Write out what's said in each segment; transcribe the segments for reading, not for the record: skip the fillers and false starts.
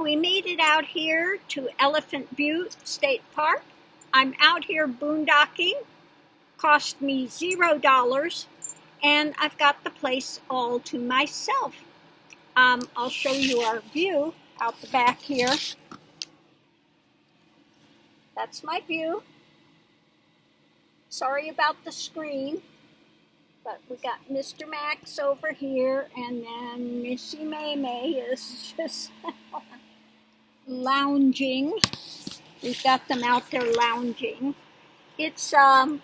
Well, we made it out here to Elephant Butte State Park. I'm out here boondocking. Cost me $0, and I've got the place all to myself. I'll show you our view out the back here. That's my view. Sorry about the screen, but we got Mr. Max over here, and then Missy May May is just lounging. We've got them out there lounging. It's in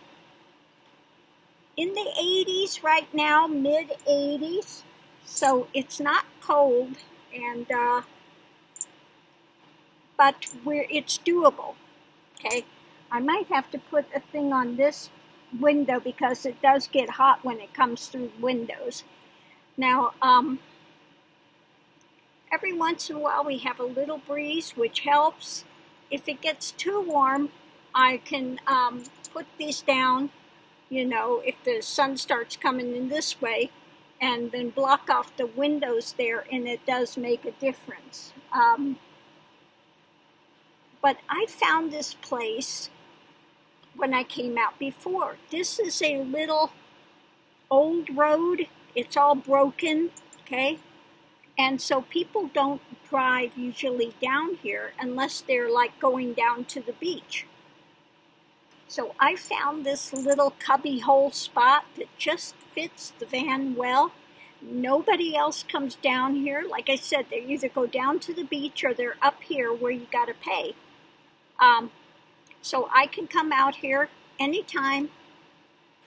the 80s right now, mid 80s, so it's not cold, and but it's doable. Okay, I might have to put a thing on this window because it does get hot when it comes through windows. Now, every once in a while we have a little breeze, which helps. If it gets too warm, I can put these down, you know, if the sun starts coming in this way, and then block off the windows there, and it does make a difference. But I found this place when I came out before. This is a little old road. It's all broken, okay? And so people don't drive usually down here unless they're like going down to the beach. So I found this little cubby hole spot that just fits the van well. Nobody else comes down here. Like I said, they either go down to the beach or they're up here where you got to pay. So I can come out here anytime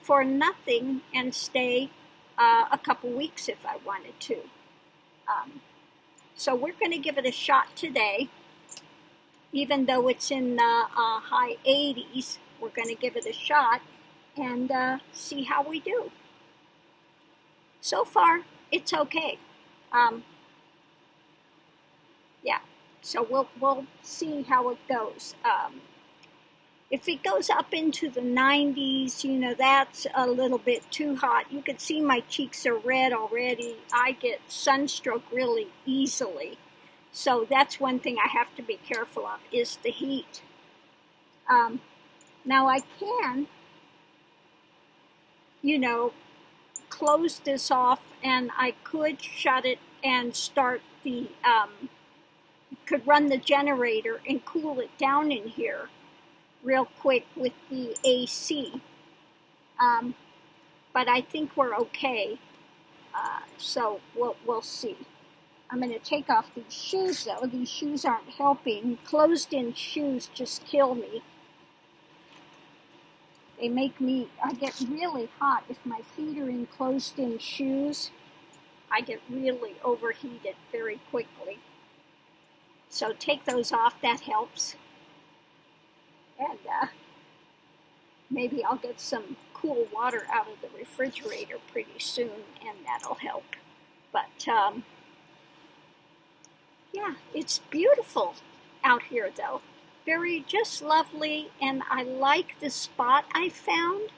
for nothing and stay a couple weeks if I wanted to. So we're going to give it a shot today. Even though it's in the high 80s, we're going to give it a shot and see how we do. So far, it's okay. Yeah, so we'll see how it goes. If it goes up into the 90s, you know, that's a little bit too hot. You can see my cheeks are red already. I get sunstroke really easily. So that's one thing I have to be careful of, is the heat. Now I can, you know, close this off, and I could shut it and start the, could run the generator and cool it down in here real quick with the AC. But I think we're okay. So we'll see. I'm going to take off these shoes though. These shoes aren't helping. Closed-in shoes just kill me. They make me, I get really hot if my feet are in closed-in shoes. I get really overheated very quickly. So take those off, that helps. And maybe I'll get some cool water out of the refrigerator pretty soon, and that'll help. But yeah, it's beautiful out here though. Very just lovely, and I like the spot I found.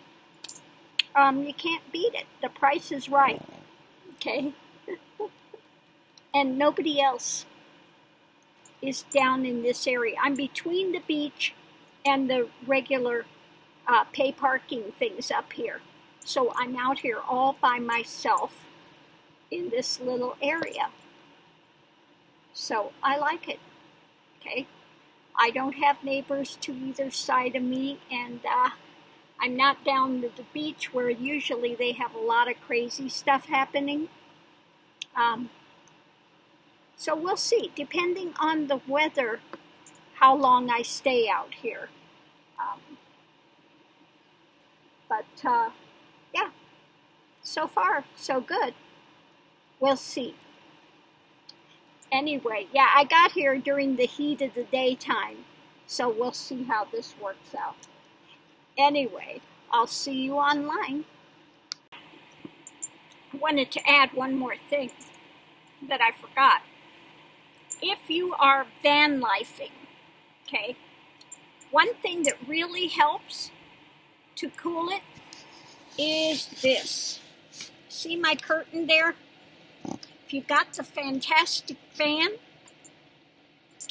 You can't beat it. The price is right. Okay? And nobody else is down in this area. I'm between the beach and the regular pay parking things up here. So I'm out here all by myself in this little area. So I like it. Okay? I don't have neighbors to either side of me, and I'm not down to the beach where usually they have a lot of crazy stuff happening. So we'll see, depending on the weather, how long I stay out here. But yeah, so far, so good. We'll see. Anyway, yeah, I got here during the heat of the daytime, so we'll see how this works out. Anyway, I'll see you online. I wanted to add one more thing that I forgot. If you are van lifing, okay, one thing that really helps to cool it is this. See my curtain there? If you've got the fantastic fan,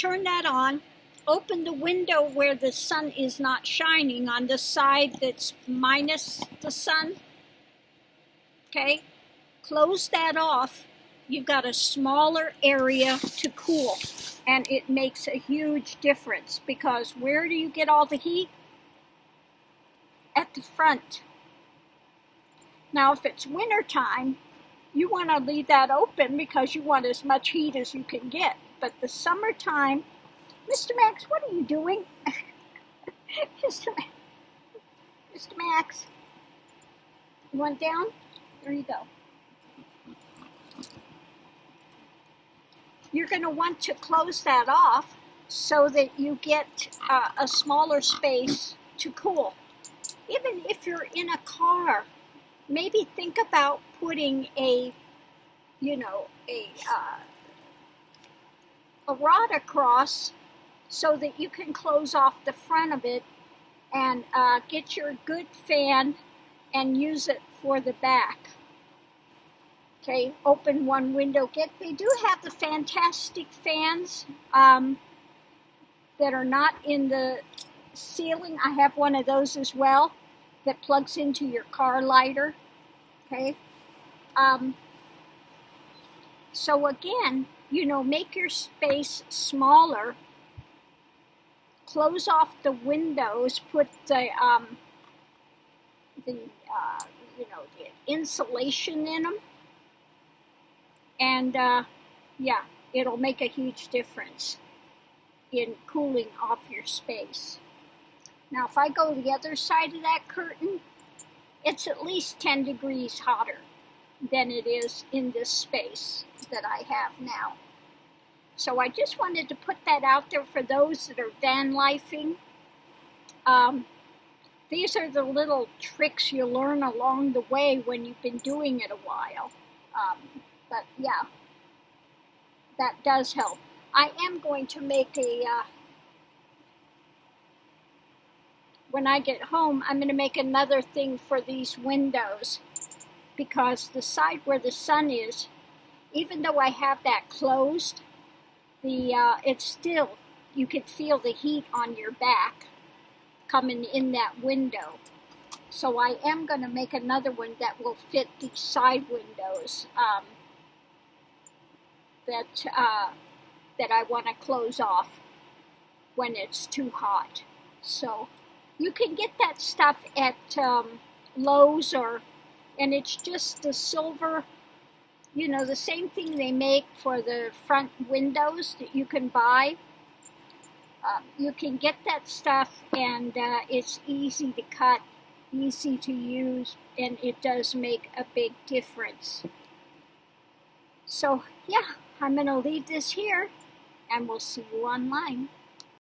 turn that on. Open the window where the sun is not shining, on the side that's minus the sun. Okay, close that off. You've got a smaller area to cool, and it makes a huge difference, because where do you get all the heat? At the front. Now, if it's winter time, you want to leave that open because you want as much heat as you can get. But the summertime, Mr. Max, what are you doing? Mr. Max, you want down? There you go. You're going to want to close that off so that you get a smaller space to cool. Even if you're in a car, maybe think about putting a rod across so that you can close off the front of it and get your good fan and use it for the back. Okay, open one window. They do have the fantastic fans that are not in the ceiling. I have one of those as well that plugs into your car lighter. Okay, so again, make your space smaller. Close off the windows. Put the insulation in them. And yeah, it'll make a huge difference in cooling off your space. Now, if I go to the other side of that curtain, it's at least 10 degrees hotter than it is in this space that I have now. So I just wanted to put that out there for those that are van lifing. These are the little tricks you learn along the way when you've been doing it a while. But yeah, that does help. I am going to make when I get home, I'm going to make another thing for these windows, because the side where the sun is, even though I have that closed, it's still, you can feel the heat on your back coming in that window. So I am going to make another one that will fit these side windows that I want to close off when it's too hot. So you can get that stuff at Lowe's, and it's just the silver, the same thing they make for the front windows that you can buy. You can get that stuff, and it's easy to cut, easy to use, and it does make a big difference. So yeah, I'm going to leave this here, and we'll see you online.